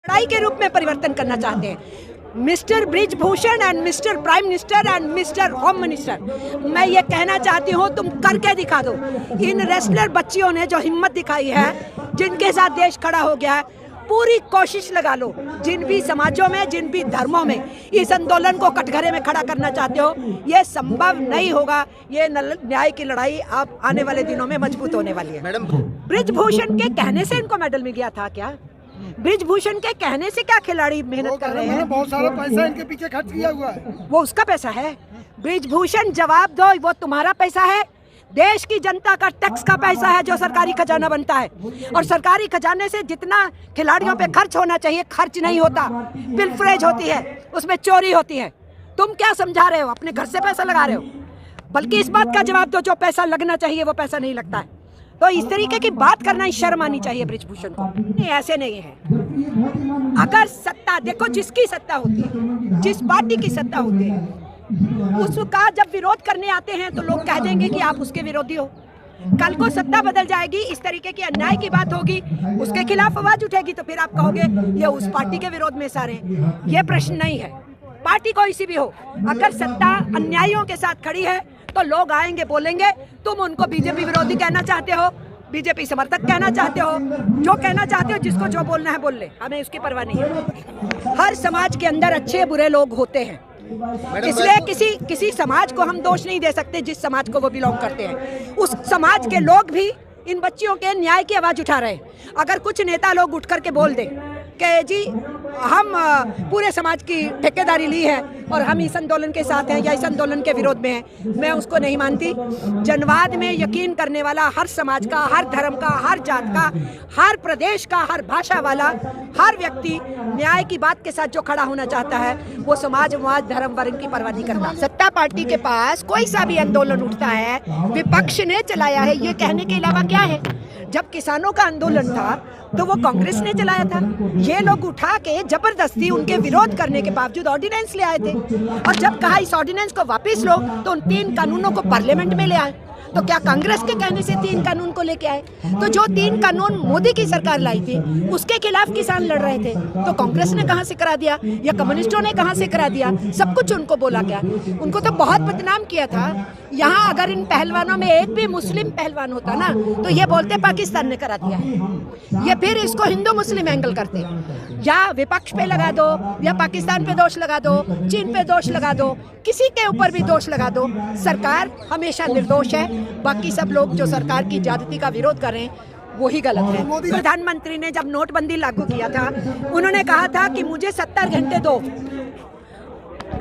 लड़ाई के रूप में परिवर्तन करना चाहते हैं। Mister Brijbhushan and mister prime minister and mister home minister, मैं ये कहना चाहती हूँ तुम करके दिखा दो। इन रेसलर बच्चियों ने जो हिम्मत दिखाई है, जिनके साथ देश खड़ा हो गया है, पूरी कोशिश लगा लो। जिन भी समाजों में, जिन भी धर्मों में इस आंदोलन को कटघरे में खड़ा करना चाहते हो, ये संभव नहीं होगा। ये न्याय की लड़ाई आप आने वाले दिनों में मजबूत होने वाली है। मैडम, ब्रिजभूषण के कहने से इनको मेडल मिल गया था क्या? ब्रिजभूषण के कहने से क्या खिलाड़ी मेहनत कर रहे हैं? बहुत सारा पैसा इनके पीछे खर्च किया हुआ है। वो उसका पैसा है। ब्रिजभूषण जवाब दो, वो तुम्हारा पैसा है? देश की जनता का टैक्स का पैसा है जो सरकारी खजाना बनता है, और सरकारी खजाने से जितना खिलाड़ियों पे खर्च होना चाहिए खर्च नहीं होता, पिलफरेज होती है, उसमें चोरी होती है। तुम क्या समझा रहे हो? अपने घर से पैसा लगा रहे हो। बल्कि इस बात का जवाब दो, जो पैसा लगना चाहिए वो पैसा नहीं लगता है। तो इस तरीके की बात करना ही शर्म आनी चाहिए ब्रिजभूषण को। नहीं, ऐसे नहीं है। अगर सत्ता, देखो जिसकी सत्ता होती है, जिस पार्टी की सत्ता होती है, उसका जब विरोध करने आते हैं तो लोग कह देंगे कि आप उसके विरोधी हो। कल को सत्ता बदल जाएगी, इस तरीके की अन्याय की बात होगी, उसके खिलाफ आवाज उठेगी, तो फिर आप कहोगे ये उस पार्टी के विरोध में सारे। ये प्रश्न नहीं है। पार्टी कोई सी भी हो, अगर सत्ता अन्यायियों के साथ खड़ी है तो लोग आएंगे, बोलेंगे तुम उनको बीजेपी विरोधी कहना चाहते हो, बीजेपी समर्थक कहना चाहते हो, जो कहना चाहते हो, जिसको जो बोलना है बोल ले, हमें उसकी परवाह नहीं है। हर समाज के अंदर अच्छे बुरे लोग होते हैं, इसलिए किसी समाज को हम दोष नहीं दे सकते जिस समाज को वो बिलोंग करते हैं। उस समाज के लोग भी इन बच्चियों के न्याय की आवाज उठा रहे हैं। अगर कुछ नेता लोग उठ करके बोल दें कि जी हम पूरे समाज की ठेकेदारी ली है और हम इस आंदोलन के साथ हैं या इस आंदोलन के विरोध में हैं, मैं उसको नहीं मानती। जनवाद में यकीन करने वाला हर समाज का, हर धर्म का, हर जात का, हर प्रदेश का, हर भाषा वाला हर व्यक्ति न्याय की बात के साथ जो खड़ा होना चाहता है, वो समाज, धर्म, वर्ग की परवाह नहीं करता। सत्ता पार्टी के पास कोई सा भी आंदोलन उठता है, विपक्ष ने चलाया है, ये कहने के अलावा क्या है? जब किसानों का आंदोलन था तो वो कांग्रेस ने चलाया था। ये लोग उठा के जबरदस्ती उनके विरोध करने के बावजूद ऑर्डिनेंस ले आए थे, और जब कहा इस ऑर्डिनेंस को वापस लो तो उन 3 कानूनों को पार्लियामेंट में ले आए। तो क्या कांग्रेस के कहने से 3 कानून को लेके आए? तो जो 3 कानून मोदी की सरकार लाई थी उसके खिलाफ किसान लड़ रहे थे, तो कांग्रेस ने कहां से करा दिया या कम्युनिस्टों ने कहां से करा दिया? सब कुछ उनको बोला गया। उनको तो बहुत बदनाम किया था। यहाँ अगर इन पहलवानों में एक भी मुस्लिम पहलवान होता ना, तो ये बोलते पाकिस्तान ने करा दिया है। ये फिर इसको हिंदू मुस्लिम एंगल करते, या विपक्ष पे लगा दो, या पाकिस्तान पे दोष लगा दो, चीन पे दोष लगा दो, किसी के ऊपर भी दोष लगा दो। सरकार हमेशा निर्दोष है। बाकी सब लोग जो सरकार की ज्यादती का विरोध कर रहे हैं वही गलत है। प्रधानमंत्री ने जब नोटबंदी लागू किया था, उन्होंने कहा था कि मुझे 70 घंटे दो,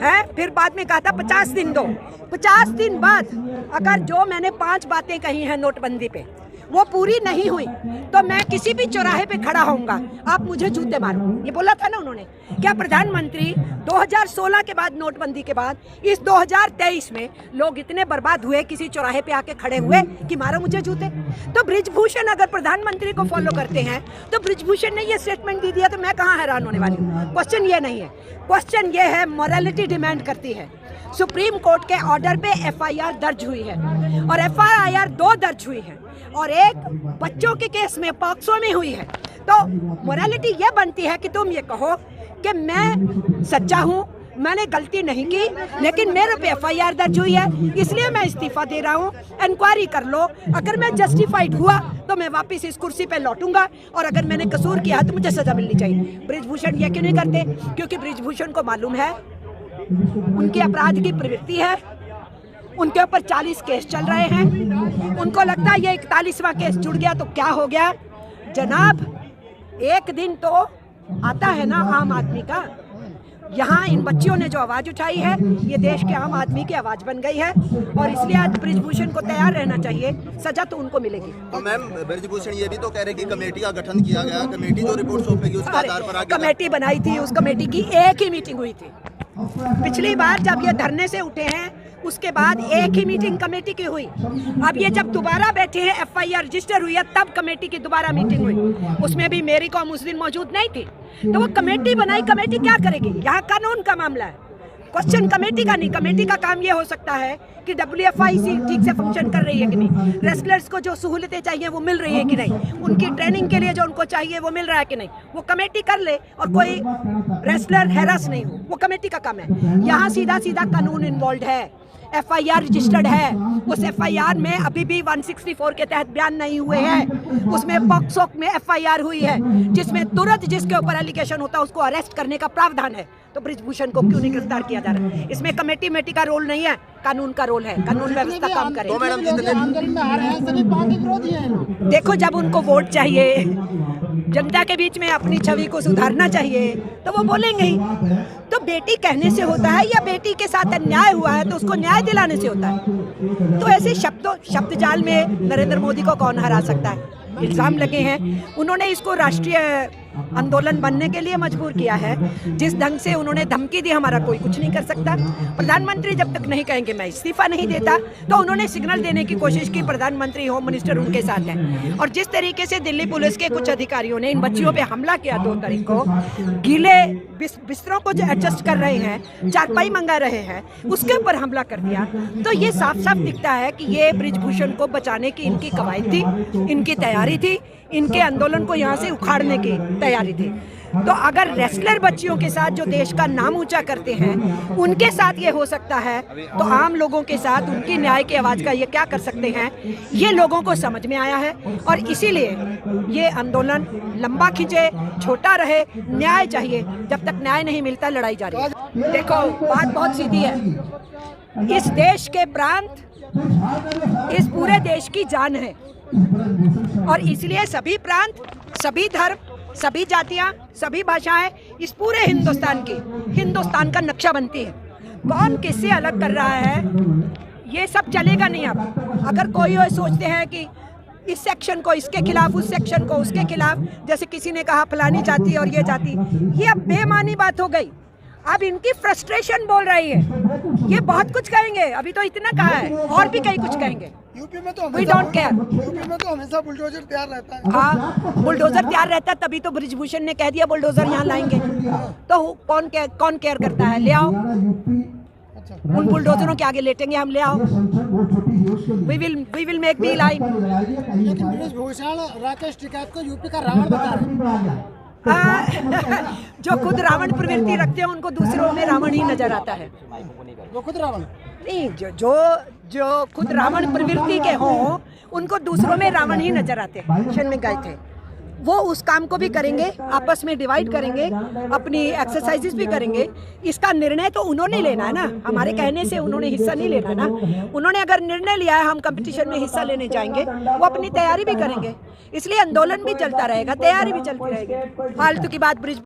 है, फिर बाद में कहा था 50 दिन दो। 50 दिन बाद अगर जो मैंने 5 बातें कही हैं नोटबंदी पे वो पूरी नहीं हुई तो मैं किसी भी चौराहे पे खड़ा होऊंगा, आप मुझे जूते मारो, ये बोला था ना उन्होंने। क्या प्रधानमंत्री 2016 के बाद, नोटबंदी के बाद, इस 2023 में लोग इतने बर्बाद हुए, किसी चौराहे पे आके खड़े हुए कि मारो मुझे जूते? तो ब्रिजभूषण अगर प्रधानमंत्री को फॉलो करते हैं तो ब्रिजभूषण ने ये स्टेटमेंट दे दिया, तो मैं कहाँ हैरान होने वाली हूँ? क्वेश्चन ये नहीं है, क्वेश्चन ये है, मोरालिटी डिमांड करती है। सुप्रीम कोर्ट के ऑर्डर पे FIR दर्ज हुई है, और FIR 2 दर्ज हुई है, और एक बच्चों के केस में पॉक्सो में हुई है। तो मोरालिटी ये बनती है कि तुम ये कहो कि मैं सच्चा हूँ, मैंने गलती नहीं की, लेकिन मेरे पे FIR दर्ज हुई है, इसलिए मैं इस्तीफा दे रहा हूँ, इंक्वायरी कर लो, अगर मैं जस्टिफाइड हुआ तो मैं वापस इस कुर्सी पे लौटूंगा, और अगर मैंने कसूर किया तो मुझे सजा मिलनी चाहिए। ब्रिजभूषण ये क्यों नहीं करते? क्योंकि ब्रिजभूषण को मालूम है उनकी अपराध की प्रवृत्ति है, उनके ऊपर 40 केस चल रहे हैं, उनको लगता है ये 41वां केस जुड़ गया तो क्या हो गया। जनाब, एक दिन तो आता है ना आम आदमी का। यहाँ इन बच्चियों ने जो आवाज उठाई है, ये देश के आम आदमी की आवाज बन गई है, और इसलिए आज ब्रिजभूषण को तैयार रहना चाहिए, सजा तो उनको मिलेगी। तो मैम, ब्रिजभूषण ये भी तो कह रहे कि कमेटी का गठन किया गया, कमेटी जो रिपोर्ट सौंपेगी उसके आधार पर आगे कमेटी बनाई थी, उस कमेटी की एक ही मीटिंग हुई थी। पिछली बार जब ये धरने से उठे हैं उसके बाद एक ही मीटिंग कमेटी की हुई। अब ये जब दोबारा बैठे हैं, FIR रजिस्टर हुई है, तब कमेटी की दोबारा मीटिंग हुई। उसमें भी मेरी कौम उस दिन मौजूद नहीं थी, तो वो कमेटी बनाई। कमेटी क्या करेगी? यहाँ कानून का मामला है, क्वेश्चन कमेटी का नहीं, कमेटी का काम ये हो सकता है कि WFIC ठीक से फंक्शन कर रही है कि नहीं, रेसलर्स को जो सहूलतें चाहिए वो मिल रही है कि नहीं, उनकी ट्रेनिंग के लिए जो उनको चाहिए वो मिल रहा है कि नहीं, वो कमेटी कर ले और कोई रेसलर हैरास नहीं हो, वो कमेटी का काम है। यहाँ सीधा सीधा कानून इन्वॉल्व है, FIR रजिस्टर्ड है, उस FIR में अभी भी 164 के तहत बयान नहीं हुए हैं, उसमें पॉक्सो में FIR हुई है जिसमें तुरंत जिसके ऊपर एलिगेशन होता है उसको अरेस्ट करने का प्रावधान है। तो बृजभूषण को क्यों नहीं गिरफ्तार किया जा रहा है? इसमें कमेटी का रोल नहीं है, कानून का रोल है, कानून व्यवस्था काम करे। तो मैडम आंदोलन में आ रहे हैं, सभी पार्टी विरोधी हैं। देखो, जब उनको वोट चाहिए, जनता के बीच में अपनी छवि को सुधारना चाहिए तो वो बोलेंगे ही। तो बेटी कहने से होता है या बेटी के साथ अन्याय हुआ है तो उसको न्याय दिलाने से होता है? तो ऐसे शब्द जाल में नरेंद्र मोदी को कौन हरा सकता है? इल्जाम लगे हैं, उन्होंने इसको राष्ट्रीय आंदोलन बनने के लिए मजबूर किया है। जिस ढंग से उन्होंने धमकी दी, हमारा कोई कुछ नहीं कर सकता। प्रधानमंत्री जब तक नहीं कहेंगे मैं इस्तीफा नहीं देता, तो उन्होंने सिग्नल देने की कोशिश की, प्रधानमंत्री होम मिनिस्टर उनके साथ है। और जिस तरीके से दिल्ली पुलिस के कुछ अधिकारियों ने इन बच्चियों पे हमला किया 2 तारीख को, गीले बिस्तरों को जो एडजस्ट कर रहे हैं, चारपाई मंगा रहे हैं, उसके ऊपर हमला कर दिया, तो ये साफ साफ दिखता है कि ये बृजभूषण को बचाने की इनकी कवायद थी, इनकी तैयारी थी, इनके आंदोलन को यहाँ से उखाड़ने की तैयारी थी। तो अगर रेसलर बच्चियों के साथ जो देश का नाम ऊंचा करते हैं उनके साथ ये हो सकता है, तो आम लोगों के साथ उनकी न्याय की आवाज़ का ये क्या कर सकते हैं, ये लोगों को समझ में आया है। और इसीलिए ये आंदोलन लंबा खींचे, छोटा रहे, न्याय चाहिए। जब तक न्याय नहीं मिलता लड़ाई जारी है। देखो, बात बहुत सीधी है, इस देश के प्रांत इस पूरे देश की जान है और इसलिए सभी प्रांत, सभी धर्म, सभी जातियां, सभी भाषाएं इस पूरे हिंदुस्तान का नक्शा बनती है। कौन किससे अलग कर रहा है ये सब चलेगा नहीं। अब अगर कोई ये सोचते हैं कि इस सेक्शन को इसके खिलाफ, उस सेक्शन को उसके खिलाफ, जैसे किसी ने कहा फलानी जाति और ये जाति, ये अब बेमानी बात हो गई। अब इनकी फ्रस्ट्रेशन बोल रही है। ये बहुत कुछ कहेंगे, अभी तो इतना कहा है, और भी कई कुछ कहेंगे। यूपी में तो We don't care. यूपी में तो हमेशा बुलडोजर तैयार रहता है। हाँ, बुलडोजर तैयार रहता है, तभी तो बृजभूषण ने कह दिया बुलडोजर यहाँ लाएंगे। तो कौन केयर करता है? ले आओ, उन बुलडोजरों के आगे लेटेंगे हम, ले आओ। We will make the line. लेकिन बृजभूषण राकेश टिकैत को यूपी का रावण बता रहे हैं। जो खुद रावण प्रवृत्ति रखते हैं उनको दूसरों में रावण ही नजर आता है। वो खुद रावण नहीं, जो खुद रावण प्रवृत्ति के हों उनको दूसरों में रावण ही नजर आते हैं। शन में गए थे वो, उस काम को भी करेंगे, आपस में डिवाइड करेंगे, अपनी एक्सरसाइजेस भी करेंगे। इसका निर्णय तो उन्होंने लेना है ना, हमारे कहने से उन्होंने हिस्सा नहीं लेना ना। उन्होंने अगर निर्णय लिया है हम कंपटीशन में हिस्सा लेने जाएंगे, वो अपनी तैयारी भी करेंगे। इसलिए आंदोलन भी चलता रहेगा, तैयारी भी चलती रहेगी। फालतू की बात